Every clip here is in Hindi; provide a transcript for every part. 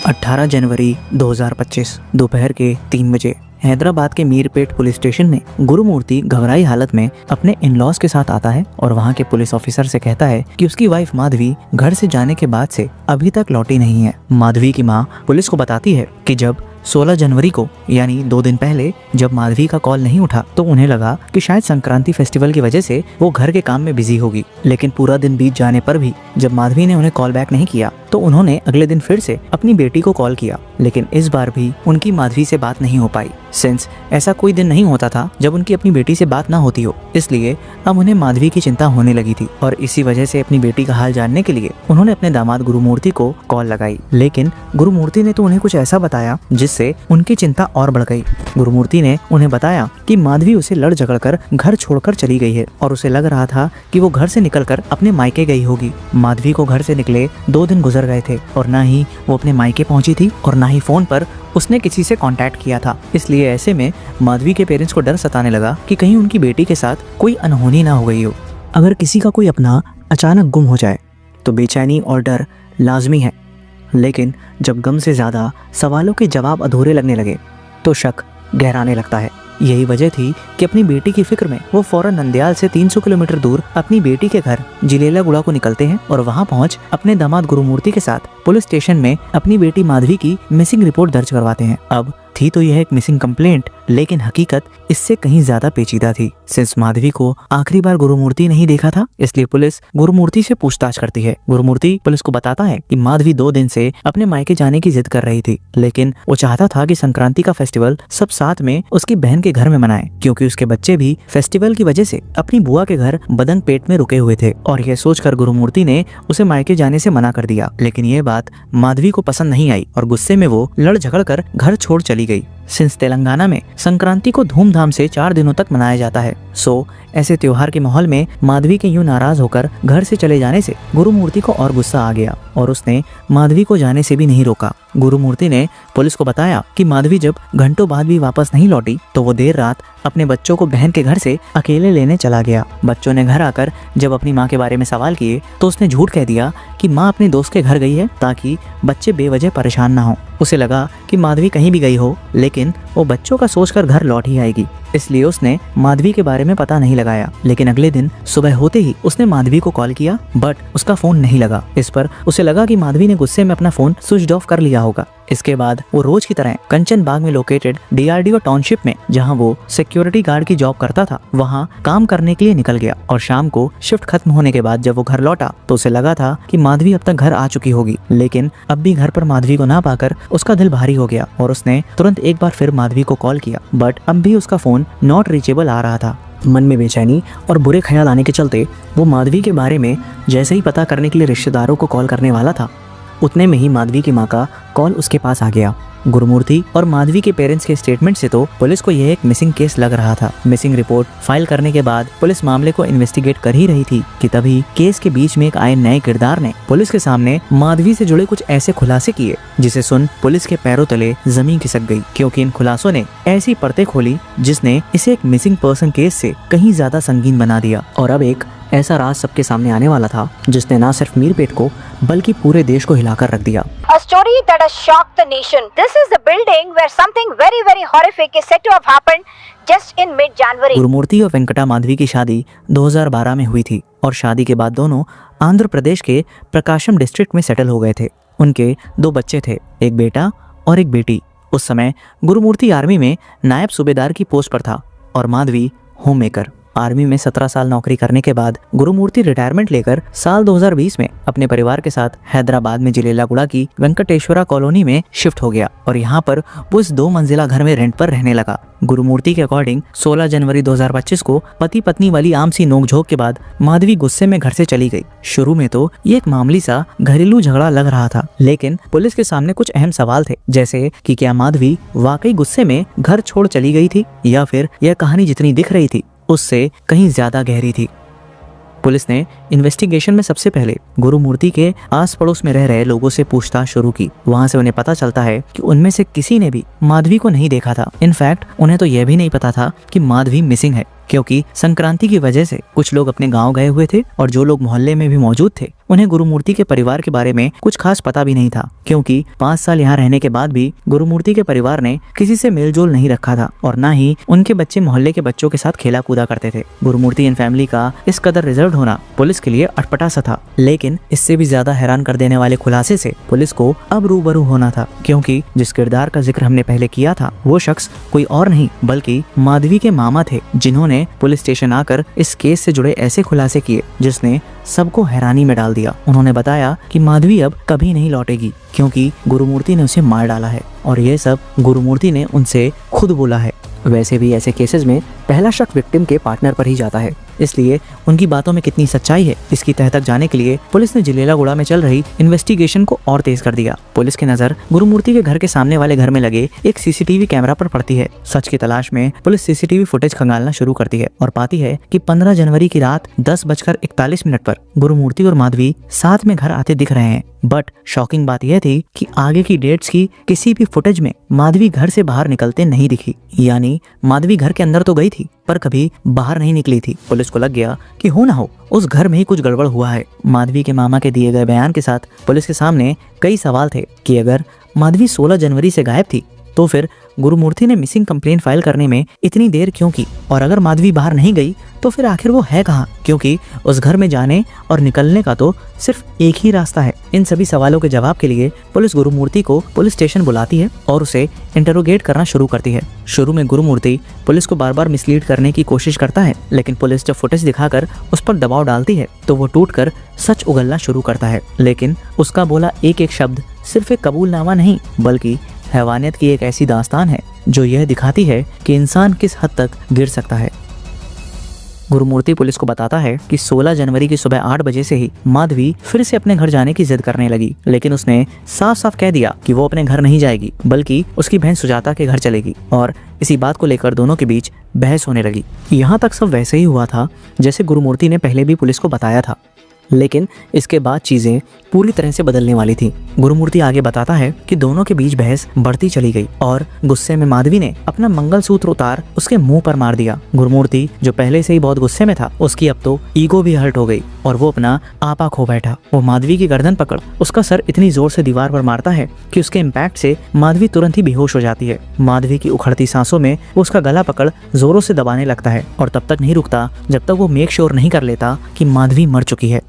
18 जनवरी 2025 दोपहर के 3 बजे हैदराबाद के मीरपेट पुलिस स्टेशन में गुरुमूर्ति घबराई हालत में अपने इन लॉज के साथ आता है और वहाँ के पुलिस ऑफिसर से कहता है कि उसकी वाइफ माधवी घर से जाने के बाद से अभी तक लौटी नहीं है। माधवी की माँ पुलिस को बताती है कि जब 16 जनवरी को यानी 2 दिन पहले जब माधवी का कॉल नहीं उठा तो उन्हें लगा कि शायद संक्रांति फेस्टिवल की वजह से वो घर के काम में बिजी होगी। लेकिन पूरा दिन बीत जाने पर भी जब माधवी ने उन्हें कॉल बैक नहीं किया तो उन्होंने अगले दिन फिर से अपनी बेटी को कॉल किया, लेकिन इस बार भी उनकी माधवी से बात नहीं हो पाई। सिंस ऐसा कोई दिन नहीं होता था जब उनकी अपनी बेटी से बात ना होती हो, इसलिए अब उन्हें माधवी की चिंता होने लगी थी और इसी वजह से अपनी बेटी का हाल जानने के लिए उन्होंने अपने दामाद गुरुमूर्ति को कॉल लगाई। लेकिन गुरुमूर्ति ने तो उन्हें कुछ ऐसा बताया जिससे उनकी चिंता और बढ़ गई। गुरुमूर्ति ने उन्हें बताया कि माधवी उसे लड़ झगड़ कर घर छोड़कर चली गई है और उसे लग रहा था कि वो घर से निकलकर अपने मायके गई होगी। माधवी को घर से निकले 2 दिन गुजर गए थे और ना ही वो अपने मायके पहुंची थी और ना ही फोन पर उसने किसी से कांटेक्ट किया था। इसलिए ऐसे में माधवी के पेरेंट्स को डर सताने लगा कि कहीं उनकी बेटी के साथ कोई अनहोनी ना हो गई हो। अगर किसी का कोई अपना अचानक गुम हो जाए तो बेचैनी और डर लाजमी है, लेकिन जब गम से ज़्यादा सवालों के जवाब अधूरे लगने लगे तो शक गहराने लगता है। यही वजह थी कि अपनी बेटी की फिक्र में वो फौरन नंदयाल से 300 किलोमीटर दूर अपनी बेटी के घर जिलेलागुड़ा को निकलते हैं और वहां पहुंच अपने दामाद गुरुमूर्ति के साथ पुलिस स्टेशन में अपनी बेटी माधवी की मिसिंग रिपोर्ट दर्ज करवाते हैं। अब थी तो यह एक मिसिंग कंप्लेंट, लेकिन हकीकत इससे कहीं ज्यादा पेचीदा थी। सिंस माधवी को आखिरी बार गुरुमूर्ति नहीं देखा था, इसलिए पुलिस गुरुमूर्ति से पूछताछ करती है। गुरुमूर्ति पुलिस को बताता है कि माधवी 2 दिन से अपने मायके जाने की जिद कर रही थी, लेकिन वो चाहता था कि संक्रांति का फेस्टिवल सब साथ में उसकी बहन के घर में मनाए, क्योंकि उसके बच्चे भी फेस्टिवल की वजह से अपनी बुआ के घर बदन पेट में रुके हुए थे। और यह सोचकर गुरुमूर्ति ने उसे मायके जाने से मना कर दिया। लेकिन ये बात माधवी को पसंद नहीं आई और गुस्से में वो लड़ झगड़ कर घर छोड़ चली गई। सिंस तेलंगाना में संक्रांति को धूमधाम से 4 दिनों तक मनाया जाता है, सो ऐसे त्योहार के माहौल में माधवी के यूं नाराज होकर घर से चले जाने से गुरुमूर्ति को और गुस्सा आ गया और उसने माधवी को जाने से भी नहीं रोका। गुरुमूर्ति ने पुलिस को बताया कि माधवी जब घंटों बाद भी वापस नहीं लौटी तो वो देर रात अपने बच्चों को बहन के घर से अकेले लेने चला गया। बच्चों ने घर आकर जब अपनी माँ के बारे में सवाल किए तो उसने झूठ कह दिया कि माँ अपने दोस्त के घर गई है ताकि बच्चे बेवजह परेशान ना हो। उसे लगा कि माधवी कहीं भी गई हो, लेकिन वो बच्चों का सोचकर घर लौट ही आएगी, इसलिए उसने माधवी के बारे में पता नहीं लगाया। लेकिन अगले दिन सुबह होते ही उसने माधवी को कॉल किया, बट उसका फोन नहीं लगा। इस पर उसे लगा कि माधवी ने गुस्से में अपना फोन स्विच ऑफ कर लिया होगा। इसके बाद वो रोज की तरह कंचन बाग में लोकेटेड डीआरडीओ टाउनशिप में, जहां वो सिक्योरिटी गार्ड की जॉब करता था, वहां काम करने के लिए निकल गया। और शाम को शिफ्ट खत्म होने के बाद जब वो घर लौटा तो उसे लगा था कि माधवी अब तक घर आ चुकी होगी, लेकिन अब भी घर पर माधवी को ना पाकर उसका दिल भारी हो गया और उसने तुरंत एक बार फिर माधवी को कॉल किया, बट अब भी उसका फोन नॉट रीचेबल आ रहा था। मन में बेचैनी और बुरे ख्याल आने के चलते वो माधवी के बारे में जैसे ही पता करने के लिए रिश्तेदारों को कॉल करने वाला था, उतने में ही माधवी की माँ का कॉल उसके पास आ गया। गुरुमूर्ति और माधवी के पेरेंट्स के स्टेटमेंट से तो पुलिस को यह एक मिसिंग केस लग रहा था। मिसिंग रिपोर्ट फाइल करने के बाद पुलिस मामले को इन्वेस्टिगेट कर ही रही थी कि तभी केस के बीच में एक आए नए किरदार ने पुलिस के सामने माधवी से जुड़े कुछ ऐसे खुलासे किए जिसे सुन पुलिस के पैरों तले जमीन खिसक गई, क्योंकि इन खुलासों ने ऐसी परतें खोली जिसने इसे एक मिसिंग पर्सन केस से कहीं ज्यादा संगीन बना दिया। और अब एक ऐसा राज सबके सामने आने वाला था जिसने ना सिर्फ मीरपेट को बल्कि पूरे देश को हिलाकर रख दिया। A story that has shocked the nation. This is the building where something very very horrific is said to have happened just in mid-January. Gurumurthy और वेंकटा माधवी की शादी 2012 में हुई थी और शादी के बाद दोनों आंध्र प्रदेश के प्रकाशम डिस्ट्रिक्ट में सेटल हो गए थे। उनके 2 बच्चे थे, एक बेटा और एक बेटी। उस समय गुरुमूर्ति आर्मी में नायब सूबेदार की पोस्ट पर था और माधवी होम मेकर। आर्मी में 17 साल नौकरी करने के बाद गुरुमूर्ति रिटायरमेंट लेकर साल 2020 में अपने परिवार के साथ हैदराबाद में जिलेलागुड़ा की वेंकटेश्वरा कॉलोनी में शिफ्ट हो गया और यहाँ पर वो इस 2 मंजिला घर में रेंट पर रहने लगा। गुरुमूर्ति के अकॉर्डिंग 16 जनवरी 2025 को पति पत्नी वाली आम सी नोकझोंक के बाद माधवी गुस्से में घर से चली गई। शुरू में तो ये एक मामूली सा घरेलू झगड़ा लग रहा था, लेकिन पुलिस के सामने कुछ अहम सवाल थे, जैसे कि क्या माधवी वाकई गुस्से में घर छोड़ चली गई थी या फिर यह कहानी जितनी दिख रही थी उससे कहीं ज्यादा गहरी थी। पुलिस ने इन्वेस्टिगेशन में सबसे पहले गुरुमूर्ति के आस पड़ोस में रह रहे लोगों से पूछताछ शुरू की। वहां से उन्हें पता चलता है कि उनमें से किसी ने भी माधवी को नहीं देखा था। इनफैक्ट उन्हें तो यह भी नहीं पता था कि माधवी मिसिंग है। क्योंकि संक्रांति की वजह से कुछ लोग अपने गांव गए हुए थे और जो लोग मोहल्ले में भी मौजूद थे उन्हें गुरुमूर्ति के परिवार के बारे में कुछ खास पता भी नहीं था, क्योंकि 5 साल यहाँ रहने के बाद भी गुरुमूर्ति के परिवार ने किसी से मेलजोल नहीं रखा था और ना ही उनके बच्चे मोहल्ले के बच्चों के साथ खेला कूदा करते थे। गुरुमूर्ति एंड फैमिली का इस कदर रिजर्व होना पुलिस के लिए अटपटा सा था, लेकिन इससे भी ज्यादा हैरान कर देने वाले खुलासे से पुलिस को अब रूबरू होना था, क्योंकि जिस किरदार का जिक्र हमने पहले किया था वो शख्स कोई और नहीं बल्कि माधवी के मामा थे, जिन्होंने पुलिस स्टेशन आकर इस केस से जुड़े ऐसे खुलासे किए जिसने सबको हैरानी में डाल दिया। उन्होंने बताया कि माधवी अब कभी नहीं लौटेगी क्योंकि गुरुमूर्ति ने उसे मार डाला है और ये सब गुरुमूर्ति ने उनसे खुद बोला है। वैसे भी ऐसे केसेस में पहला शक विक्टिम के पार्टनर पर ही जाता है, इसलिए उनकी बातों में कितनी सच्चाई है इसकी तह तक जाने के लिए पुलिस ने जिलेलागुड़ा में चल रही इन्वेस्टिगेशन को और तेज कर दिया। पुलिस की नजर गुरुमूर्ति के घर के सामने वाले घर में लगे एक सीसीटीवी कैमरा पर पड़ती है। सच की तलाश में पुलिस सीसीटीवी फुटेज खंगालना शुरू करती है और पाती है कि 15 जनवरी की रात 10:41 पर गुरुमूर्ति और माधवी साथ में घर आते दिख रहे हैं। बट शॉकिंग बात यह थी कि आगे की डेट्स की किसी भी फुटेज में माधवी घर से बाहर निकलते नहीं दिखी, यानी माधवी घर के अंदर तो गई थी पर कभी बाहर नहीं निकली थी। पुलिस को लग गया कि हो ना हो उस घर में ही कुछ गड़बड़ हुआ है। माधवी के मामा के दिए गए बयान के साथ पुलिस के सामने कई सवाल थे कि अगर माधवी 16 जनवरी से गायब थी तो फिर गुरुमूर्ति ने मिसिंग कंप्लेंट फाइल करने में इतनी देर क्यों की, और अगर माधवी बाहर नहीं गई तो फिर आखिर वो है कहाँ, क्योंकि उस घर में जाने और निकलने का तो सिर्फ एक ही रास्ता है। इन सभी सवालों के जवाब के लिए पुलिस गुरुमूर्ति को पुलिस स्टेशन बुलाती है और उसे इंटरोगेट करना शुरू करती है। शुरू में गुरुमूर्ति पुलिस को बार बार मिसलीड करने की कोशिश करता है, लेकिन पुलिस जब फुटेज दिखाकर उस पर दबाव डालती है तो वो टूटकर सच उगलना शुरू करता है। लेकिन उसका बोला एक एक शब्द सिर्फ एक कबूलनामा नहीं बल्कि हैवानियत की एक ऐसी दास्तान है जो यह दिखाती है कि इंसान किस हद तक गिर सकता है। गुरुमूर्ति पुलिस को बताता है कि 16 जनवरी की सुबह 8 बजे से ही माधवी फिर से अपने घर जाने की जिद करने लगी, लेकिन उसने साफ साफ कह दिया कि वो अपने घर नहीं जाएगी बल्कि उसकी बहन सुजाता के घर चलेगी, और इसी बात को लेकर दोनों के बीच बहस होने लगी। यहाँ तक सब वैसे ही हुआ था जैसे गुरुमूर्ति ने पहले भी पुलिस को बताया था, लेकिन इसके बाद चीजें पूरी तरह से बदलने वाली थी। गुरुमूर्ति आगे बताता है कि दोनों के बीच बहस बढ़ती चली गई और गुस्से में माधवी ने अपना मंगलसूत्र उतार उसके मुंह पर मार दिया। गुरुमूर्ति जो पहले से ही बहुत गुस्से में था उसकी अब तो ईगो भी हर्ट हो गई और वो अपना आपा खो बैठा। वो माधवी की गर्दन पकड़ उसका सर इतनी जोर से दीवार पर मारता है कि उसके इम्पैक्ट से माधवी तुरंत ही बेहोश हो जाती है। माधवी की उखड़ती सांसों में वो उसका गला पकड़ जोरों से दबाने लगता है और तब तक नहीं रुकता जब तक वो मेक श्योर नहीं कर लेता कि माधवी मर चुकी है।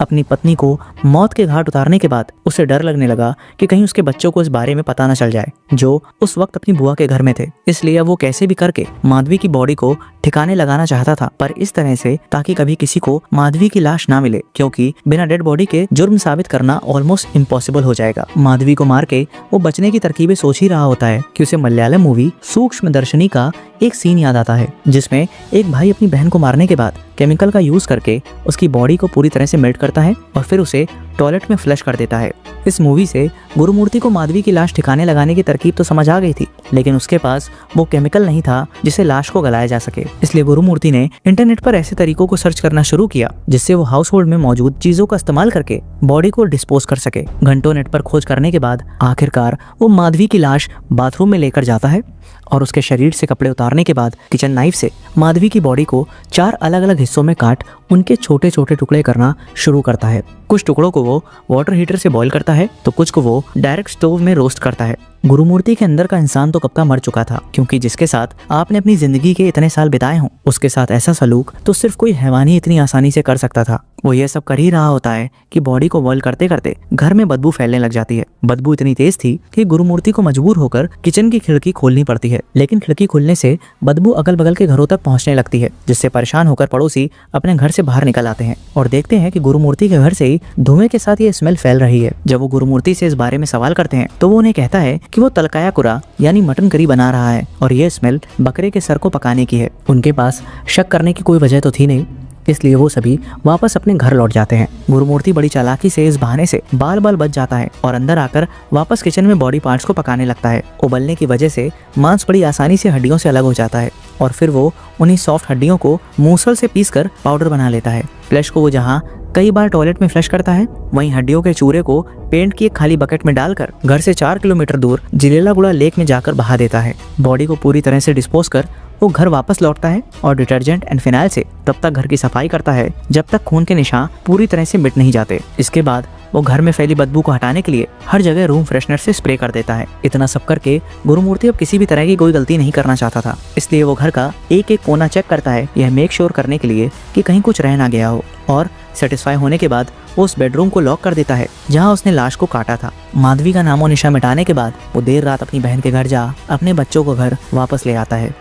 अपनी पत्नी को मौत के घाट उतारने के बाद उसे डर लगने लगा कि कहीं उसके बच्चों को इस बारे में पता न चल जाए, जो उस वक्त अपनी बुआ के घर में थे। इसलिए अब वो कैसे भी करके माधवी की बॉडी को ठिकाने लगाना चाहता था, पर इस तरह से ताकि कभी किसी को माधवी की लाश ना मिले, क्योंकि बिना डेड बॉडी के जुर्म साबित करना ऑलमोस्ट इम्पॉसिबल हो जाएगा। माधवी को मार के वो बचने की तरकीबें सोच ही रहा होता है कि उसे मलयालम मूवी सूक्ष्मदर्शनी का एक सीन याद आता है जिसमें एक भाई अपनी बहन को मारने के बाद केमिकल का यूज करके उसकी बॉडी को पूरी तरह से मेल्ट करता है और फिर उसे टॉयलेट में फ्लश कर देता है। इस मूवी से गुरुमूर्ति को माधवी की लाश ठिकाने लगाने की तरकीब तो समझ आ गई थी, लेकिन उसके पास वो केमिकल नहीं था जिससे लाश को गलाया जा सके। इसलिए गुरुमूर्ति ने इंटरनेट पर ऐसे तरीकों को सर्च करना शुरू किया जिससे वो हाउस होल्ड में मौजूद चीजों का इस्तेमाल करके बॉडी को डिस्पोज कर सके। घंटों नेट पर खोज करने के बाद आखिरकार वो माधवी की लाश बाथरूम में लेकर जाता है और उसके शरीर से कपड़े उतारने के बाद किचन नाइफ से माधवी की बॉडी को 4 अलग अलग हिस्सों में काट उनके छोटे छोटे टुकड़े करना शुरू करता है। कुछ टुकड़ों को वो वाटर हीटर से बॉईल करता है तो कुछ को वो डायरेक्ट स्टोव में रोस्ट करता है। गुरुमूर्ति के अंदर का इंसान तो कब का मर चुका था, क्योंकि जिसके साथ आपने अपनी जिंदगी के इतने साल बिताए हों उसके साथ ऐसा सलूक तो सिर्फ कोई हैवान ही इतनी आसानी से कर सकता था। वो ये सब कर ही रहा होता है कि बॉडी को बॉईल करते करते घर में बदबू फैलने लग जाती है। बदबू इतनी तेज थी कि गुरुमूर्ति को मजबूर होकर किचन की खिड़की खोलनी पड़ती है, लेकिन खिड़की खुलने से बदबू अगल बगल के घरों तक पहुंचने लगती है, जिससे परेशान होकर पड़ोसी अपने घर से बाहर निकल आते हैं और देखते हैं कि गुरुमूर्ति के घर से ही धुएं के साथ ये स्मेल फैल रही है। जब वो गुरुमूर्ति से इस बारे में सवाल करते हैं तो वो उन्हें कहता है कि वो तलकाया कुरा यानी मटन करी बना रहा है और ये स्मेल बकरे के सर को पकाने की है। उनके पास शक करने की कोई वजह तो थी नहीं, इसलिए वो सभी वापस अपने घर लौट जाते हैं। गुरुमूर्ति बड़ी चालाकी से इस बहाने से बाल बाल बच जाता है और अंदर आकर वापस किचन में बॉडी पार्ट्स को पकाने लगता है। उबलने की वजह से मांस बड़ी आसानी से हड्डियों से अलग हो जाता है और फिर वो उन्हीं सॉफ्ट हड्डियों को मूसल से पीसकर पाउडर बना लेता है। फ्लैश को वो जहाँ कई बार टॉयलेट में फ्लश करता है, वहीं हड्डियों के चूरे को पेंट की एक खाली बकेट में डालकर घर से 4 किलोमीटर दूर जिलेलागुड़ा लेक में जाकर बहा देता है। बॉडी को पूरी तरह से डिस्पोज कर वो घर वापस लौटता है और डिटर्जेंट एंड फिनाइल से तब तक घर की सफाई करता है जब तक खून के निशान पूरी तरह से मिट नहीं जाते। इसके बाद वो घर में फैली बदबू को हटाने के लिए हर जगह रूम फ्रेशनर से स्प्रे कर देता है। इतना सब करके गुरुमूर्ति अब किसी भी तरह की कोई गलती नहीं करना चाहता था, इसलिए वो घर का एक एक कोना चेक करता है, यह मेक श्योर करने के लिए कि कहीं कुछ रह ना गया हो। और सेटिस्फाई होने के बाद वो उस बेडरूम को लॉक कर देता है जहाँ उसने लाश को काटा था। माधवी का नामो निशान मिटाने के बाद वो देर रात अपनी बहन के घर जा अपने बच्चों को घर वापस ले आता है।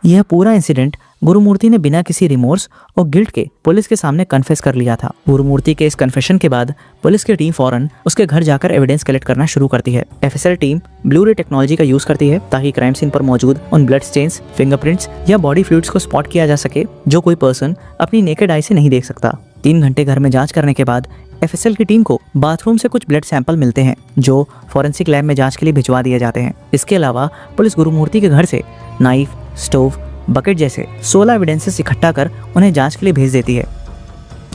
यह पूरा इंसिडेंट गुरुमूर्ति ने बिना किसी रिमोर्स और गिल्ट के पुलिस के सामने कन्फेस कर लिया था। गुरुमूर्ति के इस कन्फेशन के बाद पुलिस की टीम फौरन उसके घर जाकर एविडेंस कलेक्ट करना शुरू करती है। एफएसएल टीम ब्लू रे टेक्नोलॉजी का यूज करती है ताकि क्राइम सीन पर मौजूद उन ब्लड स्टेन्स, फिंगरप्रिंट्स या बॉडी फ्लूइड्स को स्पॉट किया जा सके जो कोई पर्सन अपनी नेकेड आई से नहीं देख सकता। 3 घंटे घर में जांच करने के बाद एफएसएल की टीम को बाथरूम से कुछ ब्लड सैंपल मिलते हैं जो फॉरेंसिक लैब में जांच के लिए भिजवा दिए जाते हैं। इसके अलावा पुलिस गुरुमूर्ति के घर से नाइफ, स्टोव, बकेट जैसे 16 एविडेंसेस इकट्ठा कर उन्हें जांच के लिए भेज देती है।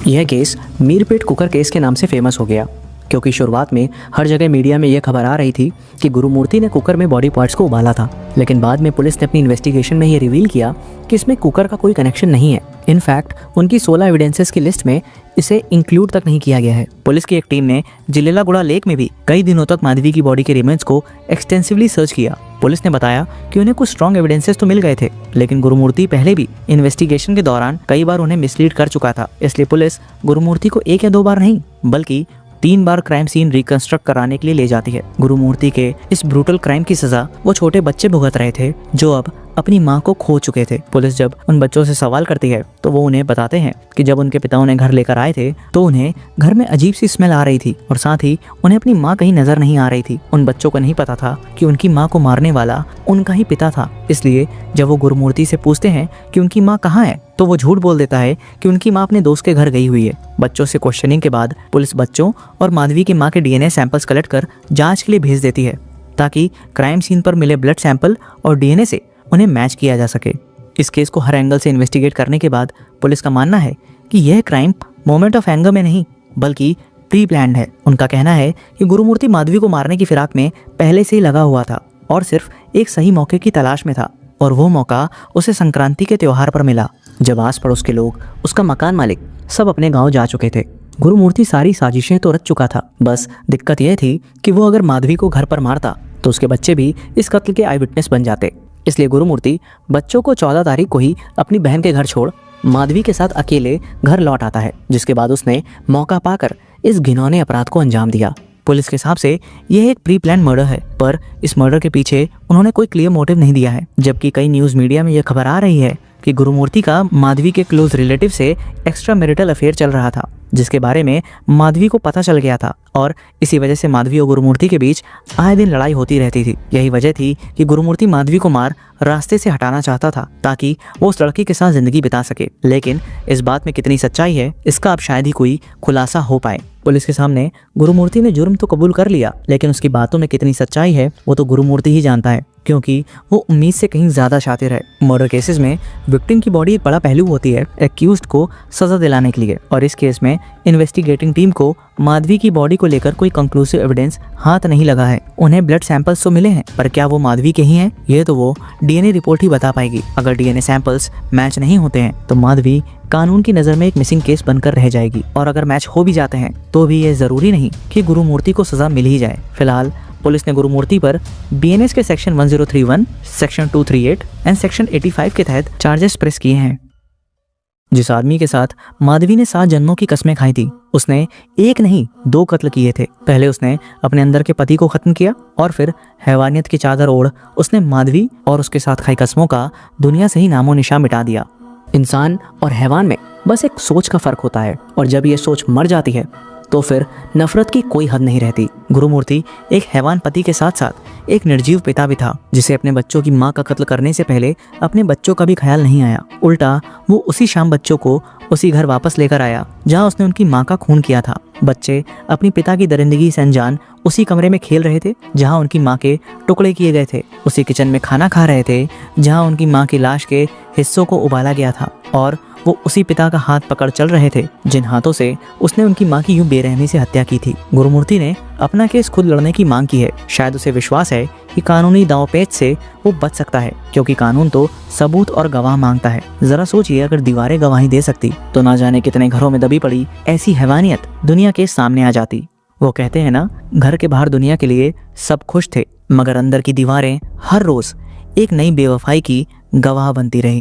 यह केस मीरपेट कुकर केस के नाम से फेमस हो गया क्योंकि शुरुआत में हर जगह मीडिया में यह खबर आ रही थी कि गुरुमूर्ति ने कुकर में बॉडी पार्ट्स को उबाला था, लेकिन बाद में पुलिस ने अपनी इन्वेस्टिगेशन में यह रिवील किया कि इसमें कुकर का कोई कनेक्शन नहीं है। इनफैक्ट उनकी 16 एविडेंसेस की लिस्ट में इसे इंक्लूड तक नहीं किया गया है। पुलिस की एक टीम ने जिलेलागुड़ा लेक में भी कई दिनों तक माधवी की बॉडी के रिमेन्स को एक्सटेंसिवली सर्च किया। पुलिस ने बताया कि उन्हें कुछ स्ट्रॉन्ग एविडेंसेस तो मिल गए थे, लेकिन गुरुमूर्ति पहले भी इन्वेस्टिगेशन के दौरान कई बार उन्हें मिसलीड कर चुका था। इसलिए पुलिस गुरुमूर्ति को 1 या 2 बार नहीं बल्कि 3 बार क्राइम सीन रिकंस्ट्रक्ट कराने के लिए ले जाती है। गुरुमूर्ति के इस ब्रूटल क्राइम की सजा वो छोटे बच्चे भुगत रहे थे जो अब अपनी मां को खो चुके थे। पुलिस जब उन बच्चों से सवाल करती है तो वो उन्हें बताते हैं कि जब उनके पिता उन्हें घर लेकर आए थे तो उन्हें घर में अजीब सी स्मेल आ रही थी और साथ ही उन्हें अपनी मां कहीं नजर नहीं आ रही थी। उन बच्चों को नहीं पता था कि उनकी मां को मारने वाला उनका ही पिता था। इसलिए जब वो गुरुमूर्ति से पूछते हैं कि उनकी मां कहाँ है तो वो झूठ बोल देता है कि उनकी मां अपने दोस्त के घर गई हुई है। बच्चों से क्वेश्चनिंग के बाद पुलिस बच्चों और माधवी की मां के डीएनए सैंपल्स कलेक्ट कर जांच के लिए भेज देती है ताकि क्राइम सीन पर मिले ब्लड सैंपल और डीएनए से उन्हें मैच किया जा सके। इस केस को हर एंगल से इन्वेस्टिगेट करने के बाद पुलिस का मानना है कि यह क्राइम मोमेंट ऑफ एंगर में नहीं बल्कि प्री प्लान्ड है। उनका कहना है कि गुरुमूर्ति माधवी को मारने की फिराक में पहले से ही लगा हुआ था और सिर्फ एक सही मौके की तलाश में था, और वो मौका उसे संक्रांति के त्योहार पर मिला जब आस पड़ोस के लोग, उसका मकान मालिक सब अपने गाँव जा चुके थे। गुरुमूर्ति सारी साजिशें तो रच चुका था, बस दिक्कत यह थी कि वो अगर माधवी को घर पर मारता तो उसके बच्चे भी इस कत्ल के आई विटनेस बन जाते। इसलिए गुरुमूर्ति बच्चों को 14 तारीख को ही अपनी बहन के घर छोड़ माधवी के साथ अकेले घर लौट आता है, जिसके बाद उसने मौका पाकर इस घिनौने अपराध को अंजाम दिया। पुलिस के हिसाब से यह एक प्री प्लान मर्डर है, पर इस मर्डर के पीछे उन्होंने कोई क्लियर मोटिव नहीं दिया है। जबकि कई न्यूज़ मीडिया में यह खबर आ रही है कि गुरुमूर्ति का माधवी के क्लोज रिलेटिव से एक्स्ट्रा मैरिटल अफेयर चल रहा था, जिसके बारे में माधवी को पता चल गया था और इसी वजह से माधवी और गुरुमूर्ति के बीच आए दिन लड़ाई होती रहती थी। यही वजह थी कि गुरुमूर्ति माधवी को मार रास्ते से हटाना चाहता था ताकि वो उस लड़की के साथ जिंदगी बिता सके। लेकिन इस बात में कितनी सच्चाई है इसका अब शायद ही कोई खुलासा हो पाए। पुलिस के सामने गुरुमूर्ति ने जुर्म तो कबूल कर लिया, लेकिन उसकी बातों में कितनी सच्चाई है वो तो गुरुमूर्ति ही जानता है, क्योंकि वो उम्मीद से कहीं ज्यादा शातिर है। मर्डर केसेस में विक्टिम की बॉडी एक बड़ा पहलू होती है एक्यूज्ड को सजा दिलाने के लिए, और इस केस में इन्वेस्टिगेटिंग टीम को माधवी की बॉडी को लेकर कोई कंक्लूसिव एविडेंस हाथ नहीं लगा है। उन्हें ब्लड सैंपल्स तो मिले हैं, पर क्या वो माधवी के ही हैं ये तो वो डीएनए रिपोर्ट ही बता पाएगी। अगर डीएनए सैंपल्स मैच नहीं होते हैं तो माधवी कानून की नज़र में एक मिसिंग केस बनकर रह जाएगी, और अगर मैच हो भी जाते हैं तो भी ये जरूरी नहीं कि गुरुमूर्ति को सजा मिल ही जाए। फिलहाल पुलिस ने गुरुमूर्ति पर बीएनएस के सेक्शन 1031, सेक्शन 238 एंड सेक्शन 85 के तहत चार्जेस प्रेस किए हैं। जिस आदमी के साथ माधवी ने 7 जन्मों की कसमें खाई थी उसने एक नहीं 2 कत्ल किए थे। पहले उसने अपने अंदर के पति को खत्म किया और फिर हैवानियत की चादर ओढ़ उसने माधवी और उसके साथ खाई कसमों का दुनिया से ही नामो निशान मिटा दिया। इंसान और हैवान में बस एक सोच का फर्क होता है, और जब ये सोच मर जाती है तो फिर नफरत की कोई हद नहीं रहती। गुरुमूर्ति एक हैवान पति के साथ साथ एक निर्जीव पिता भी था, जिसे अपने बच्चों की मां का कत्ल करने से पहले अपने बच्चों का भी ख्याल नहीं आया। उल्टा वो उसी शाम बच्चों को उसी घर वापस लेकर आया जहां उसने उनकी मां का खून किया था। बच्चे अपनी पिता की दरिंदगी से अनजान उसी कमरे में खेल रहे थे जहां उनकी मां के टुकड़े किए गए थे, उसी किचन में खाना खा रहे थे जहां उनकी मां की लाश के हिस्सों को उबाला गया था। और वो उसी पिता का हाथ पकड़ चल रहे थे जिन हाथों से उसने उनकी मां की यूं बेरहमी से हत्या की थी। गुरुमूर्ति ने अपना केस खुद लड़ने की मांग की है। शायद उसे विश्वास है कि कानूनी दांवपेच से वो बच सकता है, क्योंकि कानून तो सबूत और गवाह मांगता है। जरा सोचिए, अगर दीवारें गवाही दे सकती तो ना जाने कितने घरों में दबी पड़ी ऐसी हैवानियत दुनिया के सामने आ जाती। वो कहते हैं ना, घर के बाहर दुनिया के लिए सब खुश थे, मगर अंदर की दीवारें हर रोज एक नई बेवफाई की गवाह बनती रही।